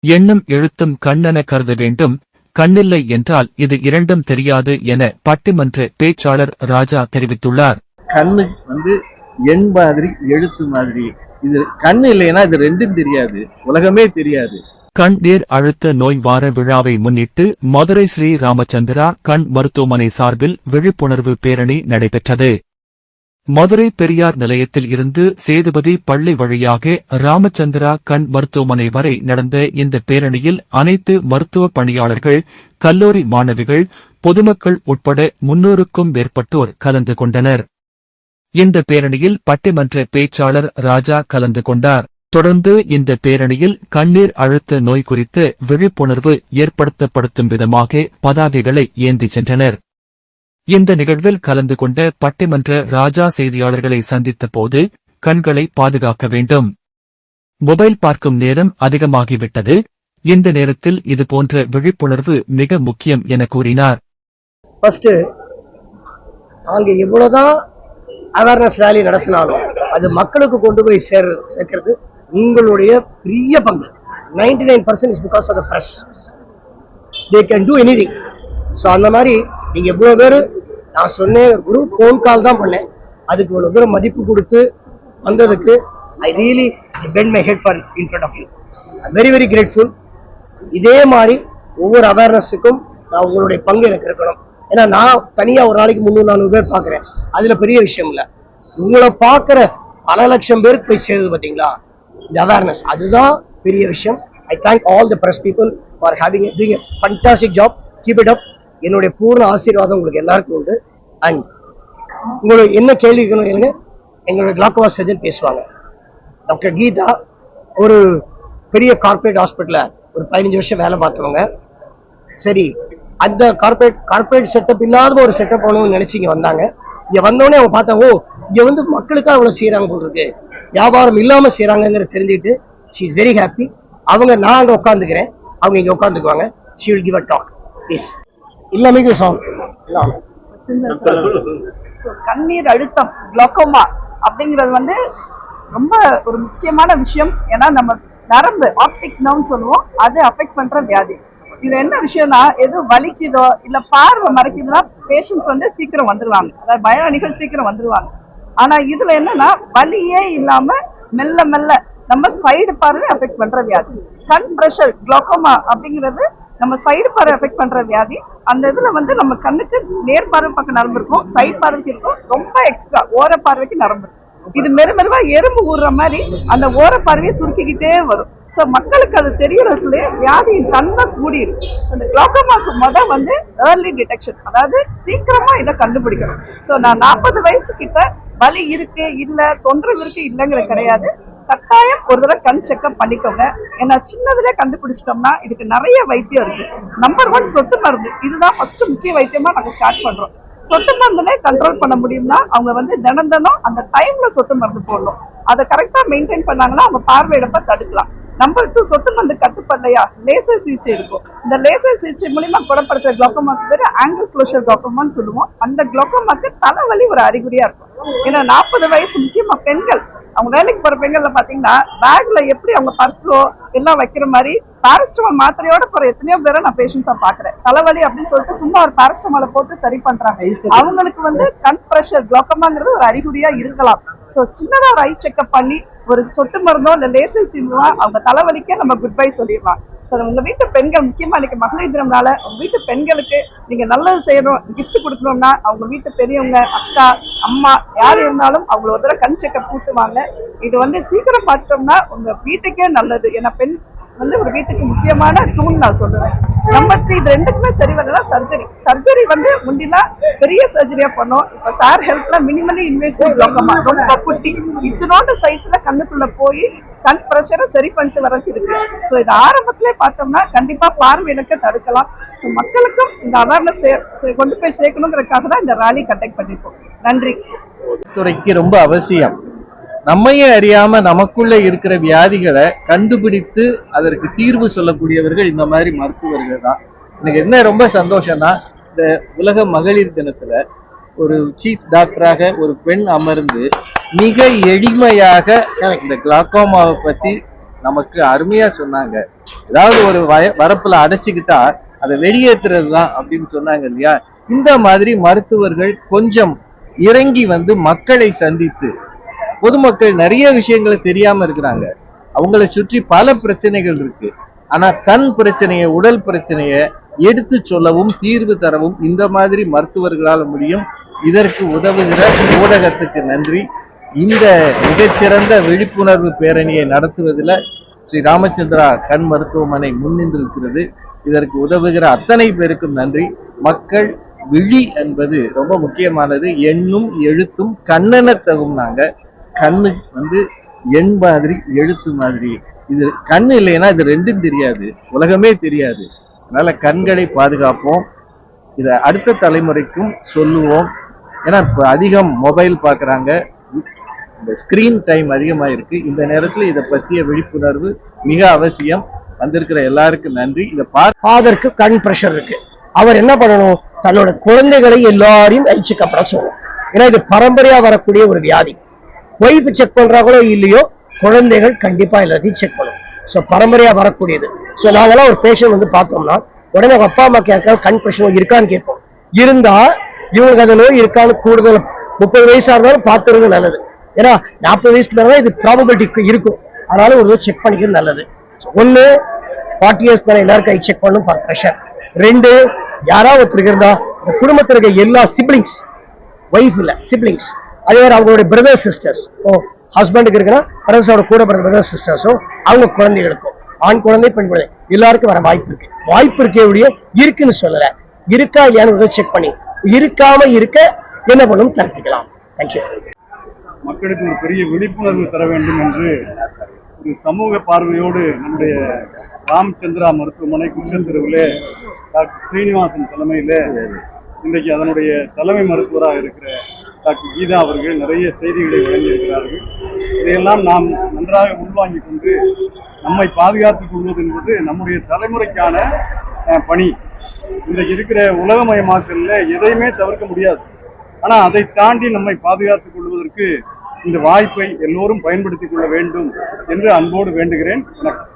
எண்ணும் எழுத்தும் கண்ணென கருத வேண்டும், கண்ணில்லை என்றால் இது இரண்டும் தெரியாது என பட்டிமன்ற பேச்சாளர் ராஜா தெரிவித்துள்ளார். கண்ணு எண் மாதிரி எழுத்து மாதிரி, இது கண்ணு இல்லைன்னா இது ரெண்டும் தெரியாது, உலகமே தெரியாது. கண் நீர் அழுத்த நோய் வார விழாவை முன்னிட்டு மதுரை ஸ்ரீ ராமச்சந்திரா கண் மருத்துவமனை சார்பில் விழிப்புணர்வு பேரணி நடைபெற்றது. மதுரை பெரியார் நிலையத்தில் இருந்து சேதுபதி பள்ளி வழியாக ராமச்சந்திரா கண் மருத்துவமனை வரை நடந்த இந்த பேரணியில் அனைத்து மருத்துவ பணியாளர்கள், கல்லூரி மாணவிகள், பொதுமக்கள் உட்பட 300க்கும் மேற்பட்டோர் கலந்து கொண்டனர். இந்த பேரணியில் பட்டிமன்ற பேச்சாளர் ராஜா கலந்து கொண்டார். தொடர்ந்து இந்த பேரணியில் கண்ணீர் அழுத்த நோய் குறித்து விழிப்புணர்வு ஏற்படுத்தப்படுத்தும் விதமாக பதாகைகளை ஏந்தி சென்றனர். இந்த நிகழ்வில் கலந்து கொண்ட பட்டிமன்ற ராஜா செய்தியாளர்களை சந்தித்த போது, கண்களை பாதுகாக்க வேண்டும், மொபைல் பார்க்கும் நேரம் அதிகமாகிவிட்டது, இந்த நேரத்தில் இதுபோன்ற விழிப்புணர்வு மிக முக்கியம் என கூறினார். எவ்வளவுதான் அவேர்னஸ் ரேலி நடத்தினாலும் அது மக்களுக்கு கொண்டு போய் சேர்க்கிறது உங்களுடைய பெரிய பங்கு. 99% is because of the press. They can do anything. So அந்த மாதிரி நீங்க எவ்வளவு பேர், நான் சொன்னேன் ஒரு ஃபோன் கால் தான் பண்ணேன், அதுக்கு இவ்வளவு தூரம் மதிப்பு கொடுத்து வந்ததுக்கு I really bent my head for in front of you. Very very grateful. இதே மாதிரி ஒவ்வொரு அவேர்னஸுக்கும் நான் உங்களுடைய பங்கு எனக்கு இருக்கணும். ஏன்னா நான் தனியா ஒரு நாளைக்கு 300-400 பேர் பார்க்குறேன், அதுல பெரிய விஷயம் இல்லை. உங்களை பார்க்குற பல லட்சம் பேருக்கு போய் சேருது பார்த்தீங்களா இந்த அவேர்னஸ், அதுதான் பெரிய விஷயம். I thank all the press people for having doing a fantastic job. Keep it up. என்னுடைய பூர்ண ஆசீர்வாதம் உங்களுக்கு எல்லாருக்கும் உண்டு. அண்ட் உங்களுக்கு என்ன கேள்வி இருக்கணும், எங்களுடைய கிளாக்கோமா சர்ஜன் பேசுவாங்க. டாக்டர் கீதா ஒரு பெரிய கார்பரேட் ஹாஸ்பிட்டல்ல ஒரு 15 வருஷம் வேலை பார்த்தவங்க. சரி, அந்த கார்பரேட் செட்டப் இல்லாத ஒரு செட்டப் பண்ணணும்னு நினைச்சு இங்க வந்தாங்க. இங்க வந்தோடனே அவங்க பார்த்தாங்க, இங்க மக்களுக்காக அவ்வளவு செய்யறாங்க போல் இருக்கு, வியாபாரம் இல்லாம செய்யறாங்கிறத தெரிஞ்சுட்டு ஷீ இஸ் வெரி ஹாப்பி. நான் அங்க உட்காந்துக்கிறேன், அவங்க இங்க உட்காந்துக்குவாங்க. She will give a talk please. இல்லாம சாங் கண்ணீர் அழுத்தம் கிளாக்கோமா அப்படிங்கிறது ரொம்ப ஒரு முக்கியமான விஷயம். ஏன்னா நம்ம நரம்பு ஆப்டிக் நர்வ்னு சொல்லுவோம், அது அஃபெக்ட் பண்ற வியாதி. இது என்ன விஷயம்னா, எதுவும் வலிக்குதோ இல்ல பார்வை மறைக்குதுன்னா பேஷண்ட்ஸ் சீக்கிரம் வந்துருவாங்க, அதாவது பயணிகள் சீக்கிரம் வந்துருவாங்க. ஆனா இதுல என்னன்னா வலியே இல்லாம மெல்ல மெல்ல நம்ம சைடு பார்வை அஃபெக்ட் பண்ற வியாதி. கண் பிரஷர் கிளாக்கோமா அப்படிங்கிறது நம்ம சைடு பார்வை அஃபெக்ட் பண்ற வியாதி. அந்த இதுல நம்ம கண்ணுக்கு நேர் பார்வை பக்கம் நரம்பு இருக்கும், சைடு பார்வைக்கு இருக்கும், ரொம்ப எக்ஸ்ட்ரா ஓர பார்வைக்கு நரம்பு இருக்கும். இது மெருமெருவா எறும்பு ஊடுற மாதிரி அந்த ஓர பார்வையை சுருக்கிக்கிட்டே வரும். ஸோ மக்களுக்கு அது தெரியறதுக்குள்ளே வியாதியின் தன்மை கூடியிருக்கு. இந்த கிளாக்கோமாக்கு ஏர்லி டிடெக்ஷன், அதாவது சீக்கிரமா இதை கண்டுபிடிக்கணும். ஸோ நான் 40 வயசு கிட்ட வலி இருக்கு இல்ல தொந்தரவு இருக்கு இல்லைங்கிற கிடையாது, கட்டாயம் ஒரு தடவை கண் செக்அப் பண்ணிக்கோங்க. ஏன்னா சின்னதுல கண்டுபிடிச்சிட்டோம்னா இதுக்கு நிறைய வைத்தியம் இருக்கு. நம்பர் 1 சொட்டு மருந்து, இதுதான் ஃபர்ஸ்ட் முக்கிய வைத்தியமா நாங்க ஸ்டார்ட் பண்றோம். சொட்டு மருந்துலே கண்ட்ரோல் பண்ண முடியும்னா அவங்க தினம் அந்த டைம்ல சொட்டு மருந்து போடணும். அதை கரெக்டா மெயின்டைன் பண்ணாங்கன்னா அவங்க பார்வை இழப்பை தடுக்கலாம். நம்பர் 2, சொட்டு மருந்து கட்டுப்படலையா லேசர் சிகிச்சை இருக்கும். இந்த லேசர் சிகிச்சை மூலியமா குணப்படுத்துற கிளாக்கோமாக்கு பேரு ஆங்கிள் க்ளோஷர் கிளாக்கோமான்னு சொல்லுவோம். அந்த கிளாக்கோமாக்கு தலைவலி ஒரு அறிகுறியா இருக்கும். ஏன்னா 40 வயசு முக்கியமா பெண்கள், அவங்க வேலைக்கு போற பெண்கள்ல பாத்தீங்கன்னா பேக்ல எப்படி அவங்க பர்ஸோ எல்லாம் வைக்கிற மாதிரி பாரஸ்டமால் மாத்திரையோட போற எத்தனையோ பேரை நான் பேஷண்ட்ஸா பாக்குறேன். தலைவலி அப்படின்னு சொல்லிட்டு சும்மா ஒரு பாரஸ்டமாலை போட்டு சரி பண்றாங்க. அவங்களுக்கு கண் பிரஷர் கிளாக்கோமாங்கிறது ஒரு அறிகுறியா இருக்கலாம். சோ சின்னதா ஒரு ஐ செக்அப் பண்ணி ஒரு சொட்டு மருந்தோ இல்ல லேசர் சிம்மா அவங்க தலைவலிக்கே நம்ம குட் பை சொல்லிடலாம். உங்க வீட்டு பெண்கள், முக்கியமா இன்னைக்கு மகளிர் தினம்னால உங்க வீட்டு பெண்களுக்கு நீங்க நல்லது செய்யணும், கிஃப்ட் கொடுக்கணும்னா அவங்க வீட்டு பெரியவங்க, அக்கா, அம்மா யாரு இருந்தாலும் அவங்கள ஒரு தடவை கண் செக்அப் கூட்டுவாங்க. இது சீக்கிரம் பார்த்தோம்னா உங்க வீட்டுக்கே நல்லது. ஏன்னா பெண் ஒரு வீட்டுக்கு முக்கியமான தூண் நான் சொல்லுவேன். நம்பர் 3, இது ரெண்டுக்குமே சரி வரலன்னா சர்ஜரி முந்தினா பெரிய சர்ஜரியா பண்ணோம். இப்ப சார் ஹெல்ப்ல மினிமலி இன்வேசிவ் கிளாக்கோமா, ரொம்ப குட்டி இத்தனோட சைஸ்ல கண்ணுக்குள்ள போய் கண் பிரஷரை சரி பண்ணிட்டு வரது இருக்கு. சோ இது ஆரம்பத்திலே பார்த்தோம்னா கண்டிப்பா பார்வை இழக்க தடுக்கலாம். மக்களுக்கும் இந்த அவேர்னஸ் கொண்டு போய் சேர்க்கணுங்கிறதுக்காக தான் இந்த ராலி கண்டக்ட் பண்ணிருக்கோம். நன்றி. துறைக்கு ரொம்ப அவசியம். நம்மையே அறியாம நமக்குள்ள இருக்கிற வியாதிகளை கண்டுபிடித்து அதற்கு தீர்வு சொல்லக்கூடியவர்கள் இந்த மாதிரி மருத்துவர்கள் தான். எனக்கு என்ன ரொம்ப சந்தோஷம்னா, இந்த உலக மகளிர் தினத்துல ஒரு சீஃப் டாக்டராக ஒரு பெண் அமர்ந்து மிக எளிமையாக இந்த கிளாக்கோமாவை பத்தி நமக்கு அருமையா சொன்னாங்க. ஏதாவது ஒரு வரப்புல அடைச்சுக்கிட்டா அதை வெளியேற்றுறது தான் அப்படின்னு சொன்னாங்க இல்லையா. இந்த மாதிரி மருத்துவர்கள் கொஞ்சம் இறங்கி வந்து மக்களை சந்தித்து, பொதுமக்கள் நிறைய விஷயங்களை தெரியாம இருக்கிறாங்க, அவங்களை சுற்றி பல பிரச்சனைகள் இருக்கு. ஆனா கண் பிரச்சனைய, உடல் பிரச்சனைய எடுத்து சொல்லவும் தீர்வு தரவும் இந்த மாதிரி மருத்துவர்களால் முடியும். இதற்கு உதவுகிற ஊடகத்துக்கு நன்றி. இந்த மிகச்சிறந்த விழிப்புணர்வு பேரணியை நடத்துவதில் ஸ்ரீ ராமச்சந்திரா கண் மருத்துவமனை முன்னின்றிருக்கிறது. இதற்கு உதவுகிற அத்தனை பேருக்கும் நன்றி. மக்கள் விழி என்பது ரொம்ப முக்கியமானது. எண்ணும் எழுத்தும் கண்ணென தகும். நாங்க கண்ணு வந்து எண் மாதிரி, எழுத்து மாதிரி. இது கண்ணு இல்லைன்னா இது ரெண்டும் தெரியாது, உலகமே தெரியாது. அதனால கண்களை பாதுகாப்போம். இதை அடுத்த தலைமுறைக்கும் சொல்லுவோம். ஏன்னா இப்ப அதிகம் மொபைல் பார்க்குறாங்க, இந்த ஸ்கிரீன் டைம் அதிகமாயிருக்கு. இந்த நேரத்தில் இதை பற்றிய விழிப்புணர்வு மிக அவசியம். வந்திருக்கிற எல்லாருக்கும் நன்றி. இதை ஃபாதருக்கு கண் பிரஷர் இருக்கு, அவர் என்ன பண்ணணும், தன்னோட குழந்தைகளை எல்லாரையும் ஐ செக்அப் பண்ண சொல்லணும். ஏன்னா இது பரம்பரையா வரக்கூடிய ஒரு வியாதி. ஒய்ஃப் செக் பண்றாங்களோ இல்லையோ, குழந்தைகள் கண்டிப்பா எல்லாத்தையும் செக் பண்ணும். ஸோ பரம்பரையா வரக்கூடியது. ஸோ நாங்கெல்லாம் ஒரு பேஷண்ட் வந்து பார்த்தோம்னா உடனே அப்பா அம்மா கேட்க கண் பிரச்சனை இருக்கான்னு கேட்போம். இருந்தா இவங்களுக்கு அந்த நோய் இருக்கான்னு கூடுதல் 30 வயசா இருந்தாலும் பார்த்துறது நல்லது. ஏன்னா 40 வயசுக்கு மேலே இது ப்ராபபிலிட்டி இருக்கும். அதனால ஒரு செக் பண்ணிக்கிறது நல்லது. ஒன்று 40 இயர்ஸ் மேலே எல்லாருக்கும் ஐ செக் பண்ணும் ஃபார் ப்ரெஷர். 2 யாராவது ஒருத்தருக்கு இருந்தா இந்த குடும்பத்தில் இருக்க எல்லா சிப்ளிங்ஸ், ஒய்ஃப் இல்ல சிப்ளிங்ஸ், அதே மாதிரி அவங்களுடைய பிரதர் சிஸ்டர்ஸ், ஹஸ்பண்டுக்கு இருக்குன்னா பிரதர்ஸோட கூட பிறந்த பிரதர் சிஸ்டர்ஸும் அவங்க குழந்தைகளுக்கும், ஆண் குழந்தை பெண் குழந்தை எல்லாருக்கும் வர வாய்ப்பு இருக்கு. வாய்ப்பு இருக்கே ஒழிய இருக்குன்னு சொல்லல. இருக்கா இல்லையான்னு செக் பண்ணி இருக்காம இருக்க என்ன பண்ணும் தடுத்துக்கலாம். தேங்க்யூ. மக்களுக்கு ஒரு பெரிய விழிப்புணர்வு தர வேண்டும் என்று ஒரு சமூக பார்வையோடு நம்முடைய ராமச்சந்திரா மருத்துவமனை குன்றத்தெருவிலே டாக்டர் ஸ்ரீனிவாசன் தலைமையில இன்றைக்கு அதனுடைய தலைமை மருத்துவராக இருக்கிற டாக்டர் கீதா அவர்கள் நிறைய செய்திகளை வழங்கியிருக்கிறார்கள். இதையெல்லாம் நாம் நன்றாக உள்வாங்கிக் கொண்டு நம்மை பாதுகாத்துக் கொள்வது என்பது நம்முடைய தலைமுறைக்கான பணி. இன்றைக்கு இருக்கிற உலகமயமாக்கல்ல எதையுமே தவிர்க்க முடியாது. ஆனா அதை தாண்டி நம்மை பாதுகாத்துக் கொள்வதற்கு இந்த வாய்ப்பை எல்லோரும் பயன்படுத்திக் கொள்ள வேண்டும் என்று அன்போடு வேண்டுகிறேன். வணக்கம்.